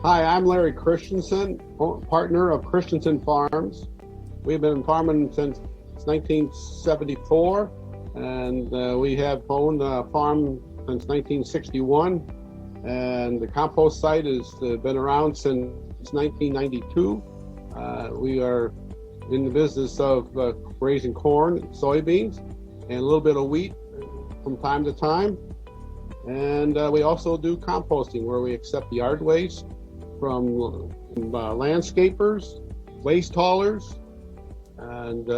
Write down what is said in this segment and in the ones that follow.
Hi, I'm Larry Christiansen, partner of Christiansen Farms. We've been farming since 1974, and we have owned a farm since 1961. And the compost site has been around since 1992. We are in the business of raising corn, soybeans, and a little bit of wheat from time to time. And we also do composting, where we accept yard waste from landscapers, waste haulers, and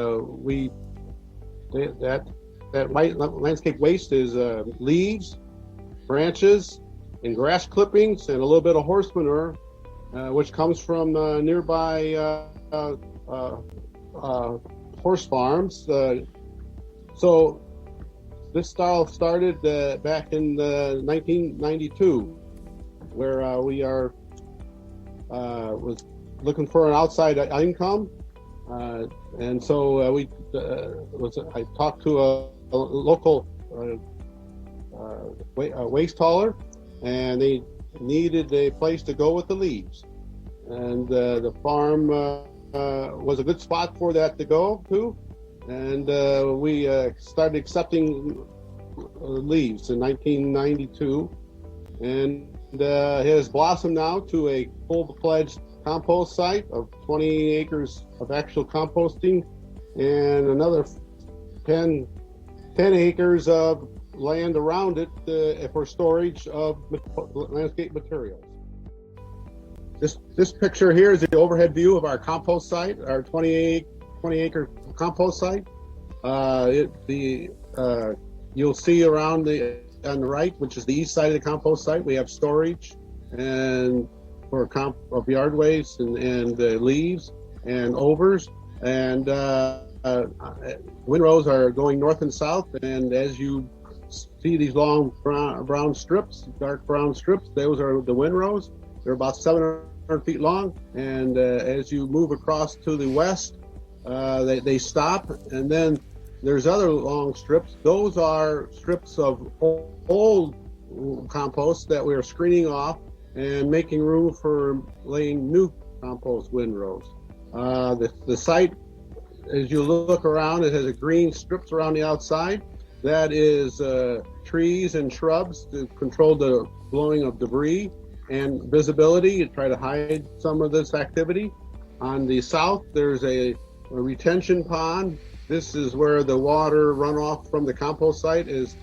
landscape waste is leaves, branches, and grass clippings, and a little bit of horse manure, which comes from nearby horse farms. So this style started back in 1992, where we was looking for an outside income, and so I talked to a local waste hauler, and they needed a place to go with the leaves, and the farm was a good spot for that to go to, and we started accepting leaves in 1992, and it has blossomed now to a full-fledged compost site of 20 acres of actual composting and another 10 acres of land around it for storage of landscape materials. This picture here is the overhead view of our compost site, our 20-acre compost site. You'll see around on the right, which is the east side of the compost site, we have storage and of yard waste and leaves and overs, and windrows are going north and south. And as you see these long brown strips, dark brown strips, those are the windrows. They're about 700 feet long, and as you move across to the west, they stop, and then there's other long strips. Those are strips of old compost that we are screening off and making room for laying new compost windrows. The site, as you look around, it has a green strips around the outside. That is trees and shrubs to control the blowing of debris and visibility, to try to hide some of this activity. On the south, there's a retention pond. This is where the water runoff from the compost site is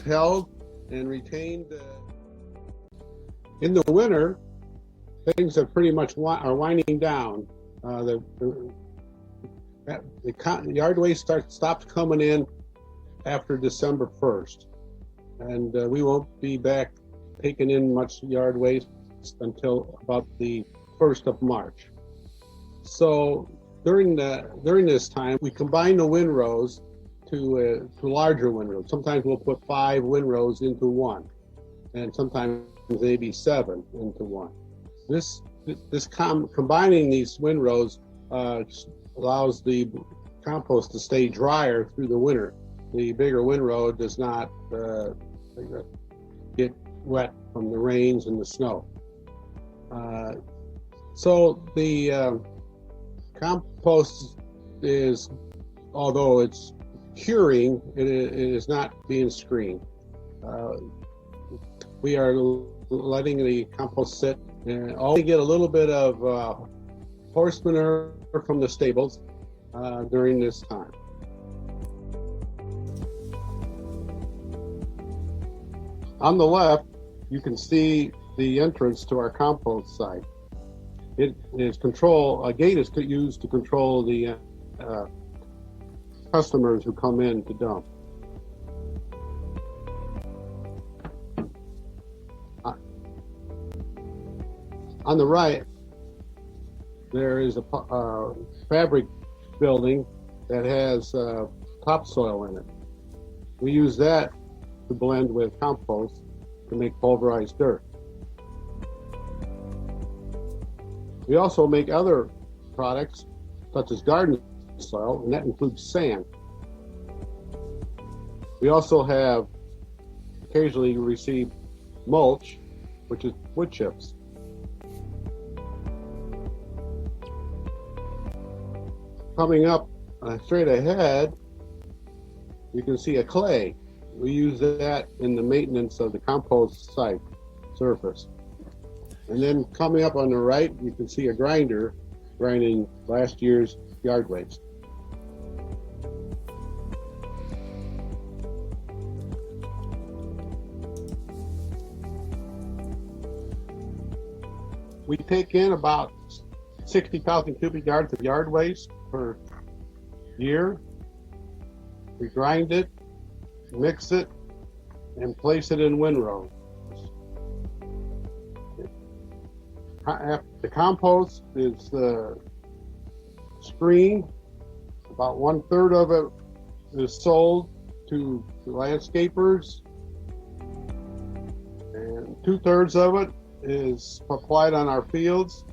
held and retained. In the winter, things are pretty much are winding down. The yard waste stopped coming in after December 1st, and we won't be back taking in much yard waste until about the 1st of March. So during this time, we combine the windrows to larger windrows. Sometimes we'll put 5 windrows into one, and sometimes maybe 7 into one. Combining these windrows allows the compost to stay drier through the winter. The bigger windrow does not get wet from the rains and the snow. So the compost is, although it's curing, it is not being screened. We are letting the compost sit and only get a little bit of horse manure from the stables during this time. On the left, you can see the entrance to our compost site. A gate is used to control the customers who come in to dump. On the right, there is a fabric building that has topsoil in it. We use that to blend with compost to make pulverized dirt. We also make other products such as garden soil, and that includes sand. We also have occasionally receive mulch, which is wood chips. Coming up straight ahead, you can see a clay. We use that in the maintenance of the compost site surface. And then coming up on the right, you can see a grinder grinding last year's yard waste. We take in about 60,000 cubic yards of yard waste per year. We grind it, mix it, and place it in windrows. The compost is screened. About 1/3 of it is sold to landscapers, and 2/3 of it is applied on our fields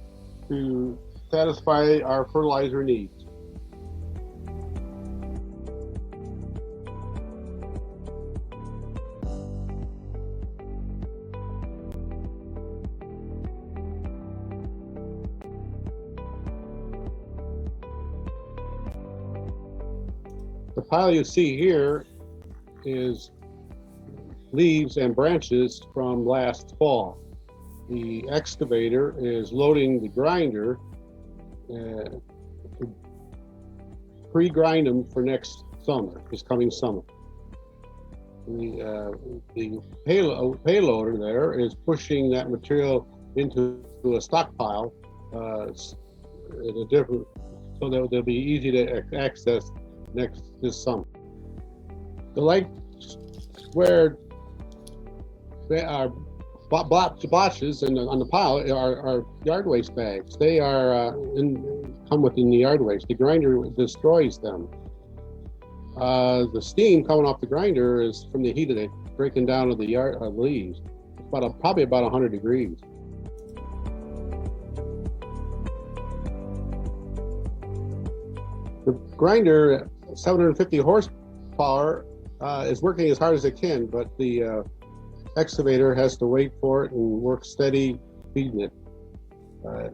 to satisfy our fertilizer needs. The pile you see here is leaves and branches from last fall. The excavator is loading the grinder to pre-grind them for next summer, this coming summer. The payloader there is pushing that material into a stockpile at a different, so that they'll be easy to access this summer. The light squared blotches on the pile are yard waste bags. They are come within the yard waste. The grinder destroys them. The steam coming off the grinder is from the heat of it breaking down of the leaves. It's probably about 100 degrees. The grinder, 750 horsepower, is working as hard as it can, but the excavator has to wait for it and work steady feeding it.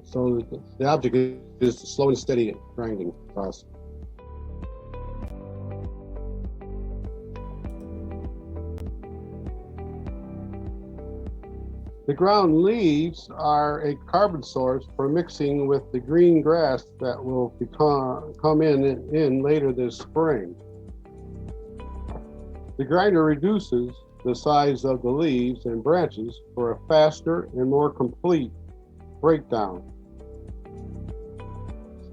So the object is slow and steady grinding process. The ground leaves are a carbon source for mixing with the green grass that will come in later this spring. The grinder reduces the size of the leaves and branches for a faster and more complete breakdown.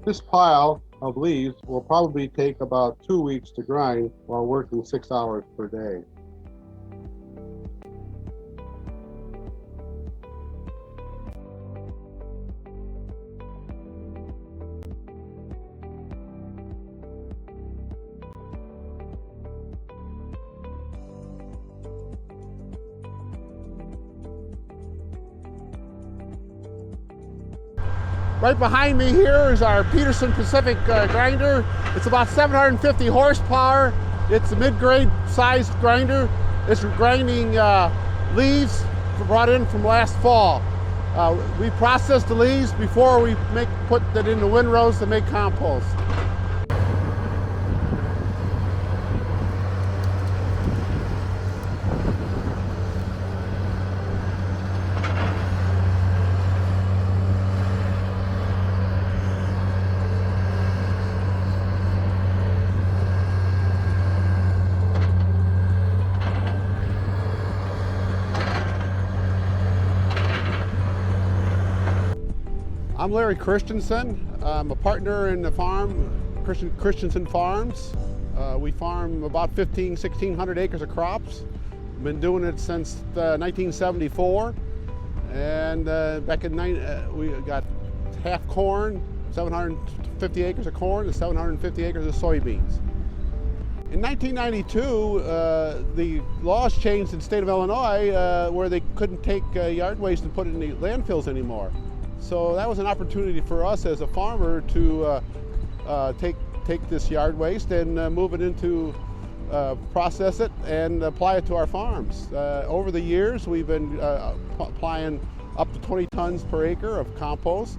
This pile of leaves will probably take about 2 weeks to grind while working 6 hours per day. Right behind me here is our Peterson Pacific grinder. It's about 750 horsepower. It's a mid-grade size grinder. It's grinding leaves brought in from last fall. We process the leaves before we put that in the windrows to make compost. I'm Larry Christiansen. I'm a partner in the farm, Christiansen Farms. We farm about 1,600 acres of crops. Been doing it since 1974. And back in we got half corn, 750 acres of corn and 750 acres of soybeans. In 1992, the laws changed in the state of Illinois where they couldn't take yard waste and put it in the landfills anymore. So that was an opportunity for us as a farmer to take this yard waste and move it into, process it and apply it to our farms. Over the years, we've been applying up to 20 tons per acre of compost.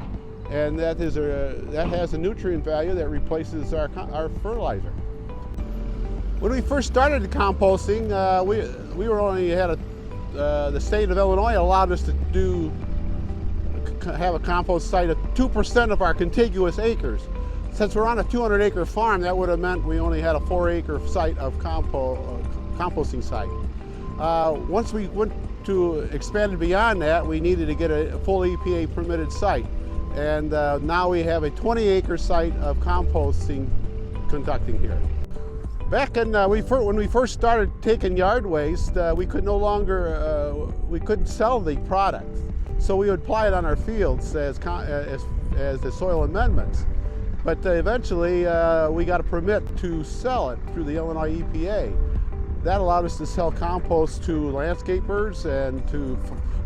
and that has a nutrient value that replaces our fertilizer. When we first started the composting, the state of Illinois allowed us to have a compost site of 2% of our contiguous acres. Since we're on a 200-acre farm, that would have meant we only had a 4-acre site of composting site. Once we went to expanded beyond that, we needed to get a full EPA permitted site. And now we have a 20-acre site of composting conducting here. Back in, when we first started taking yard waste, we couldn't sell the product. So we would apply it on our fields as the soil amendments. But eventually we got a permit to sell it through the Illinois EPA. That allowed us to sell compost to landscapers and to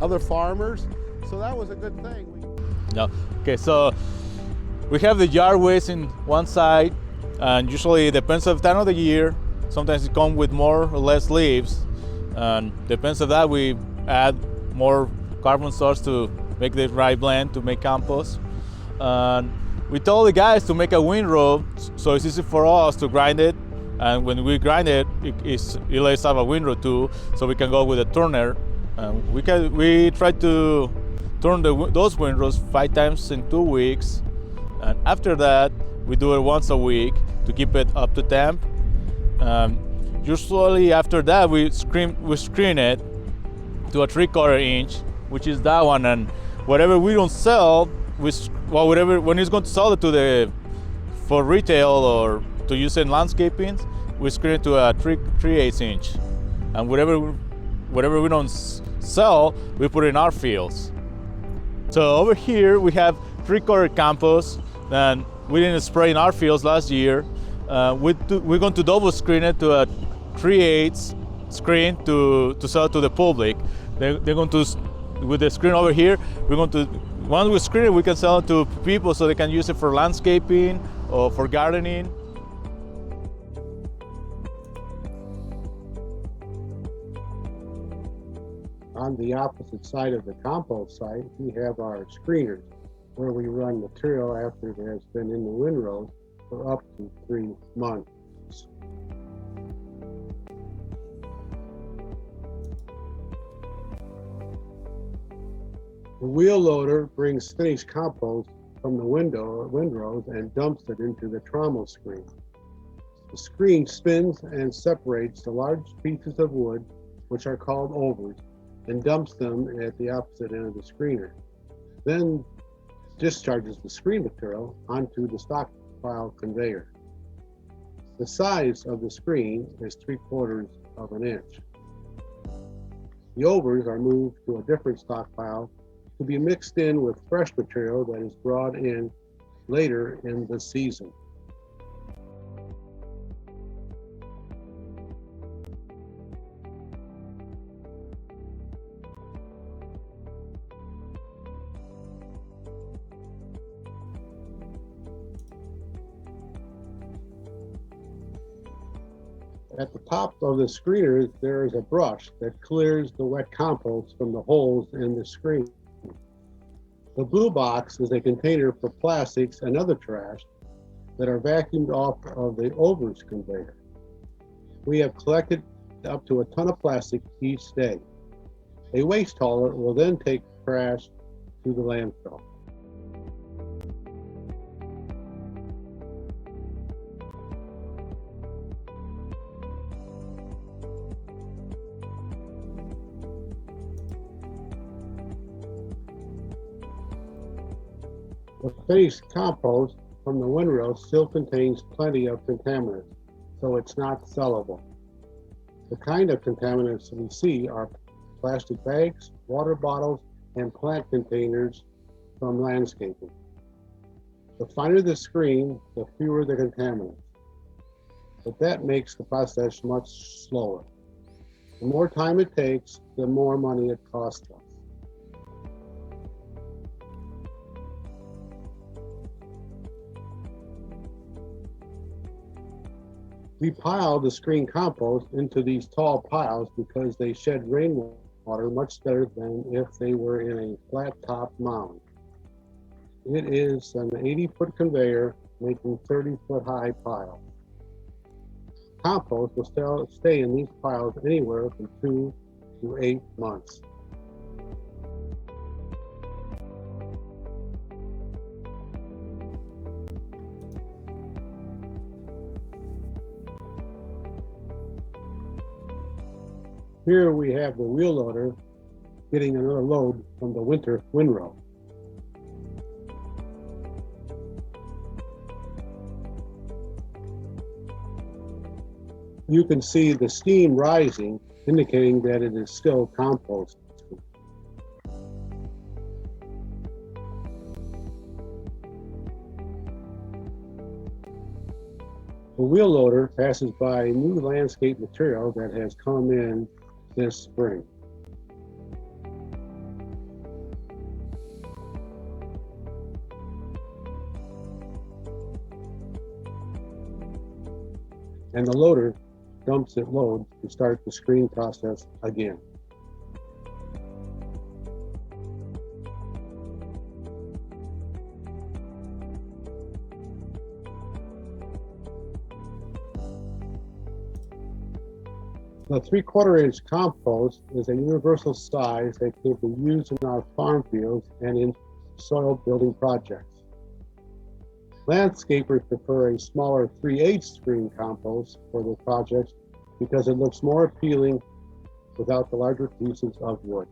other farmers. So that was a good thing. Yeah. Okay, so we have the yard waste in one side, and usually it depends on the time of the year. Sometimes it comes with more or less leaves, and depends on that we add more carbon source to make the right blend to make compost. And we told the guys to make a windrow, so it's easy for us to grind it. And when we grind it, it lets have a windrow too, so we can go with a turner. We try to turn those windrows 5 times in 2 weeks, and after that we do it once a week to keep it up to temp. Usually after that we screen it to a 3/4 inch, which is that one, and whatever we don't sell, when he's going to sell it for retail or to use in landscaping, we screen it to a 3/8 inch, and whatever we don't sell, we put in our fields. So over here we have 3/4 compost, and we didn't spray in our fields last year. We're going to double screen it to a 3/8 screen to sell it to the public. They're going to, with the screen over here, once we screen it, we can sell it to people so they can use it for landscaping or for gardening. On the opposite side of the compost site, we have our screeners, where we run material after it has been in the windrow for up to 3 months. The wheel loader brings finished compost from the windrows and dumps it into the trommel screen. The screen spins and separates the large pieces of wood, which are called overs, and dumps them at the opposite end of the screener. Then discharges the screen material onto the stockpile conveyor. The size of the screen is 3/4 of an inch. The overs are moved to a different stockpile to be mixed in with fresh material that is brought in later in the season. At the top of the screener, there is a brush that clears the wet compost from the holes in the screen. The blue box is a container for plastics and other trash that are vacuumed off of the overs conveyor. We have collected up to a ton of plastic each day. A waste hauler will then take trash to the landfill. The finished compost from the windrow still contains plenty of contaminants, so it's not sellable. The kind of contaminants we see are plastic bags, water bottles, and plant containers from landscaping. The finer the screen, the fewer the contaminants. But that makes the process much slower. The more time it takes, the more money it costs us. We pile the screen compost into these tall piles because they shed rainwater much better than if they were in a flat top mound. It is an 80-foot conveyor making 30-foot high piles. Compost will stay in these piles anywhere from 2 to 8 months. Here we have the wheel loader getting another load from the winter windrow. You can see the steam rising, indicating that it is still compost. The wheel loader passes by new landscape material that has come in this spring. And the loader dumps its load to start the screen process again. The 3/4 inch compost is a universal size that can be used in our farm fields and in soil building projects. Landscapers prefer a smaller 3/8 screen compost for their projects because it looks more appealing without the larger pieces of wood.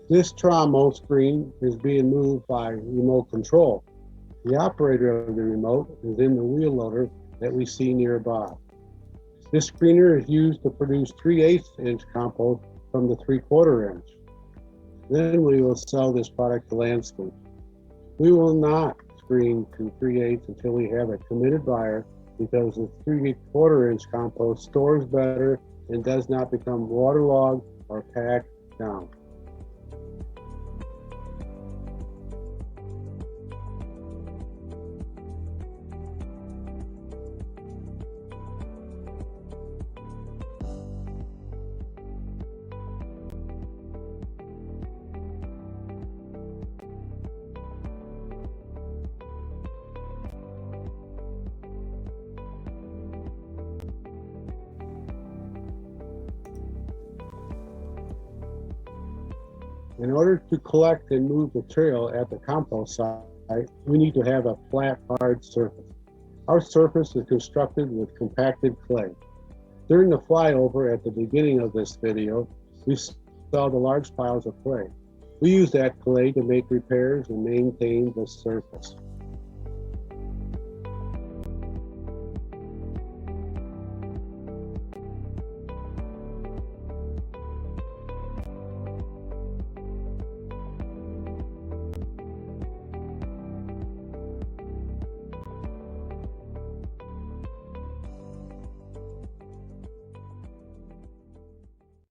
This trommel screen is being moved by remote control. The operator of the remote is in the wheel loader that we see nearby. This screener is used to produce 3/8 inch compost from the 3/4 inch. Then we will sell this product to landscape. We will not screen to 3/8 until we have a committed buyer because the 3/4 inch compost stores better and does not become waterlogged or packed down. In order to collect and move material at the compost site, we need to have a flat, hard surface. Our surface is constructed with compacted clay. During the flyover at the beginning of this video, we saw the large piles of clay. We use that clay to make repairs and maintain the surface.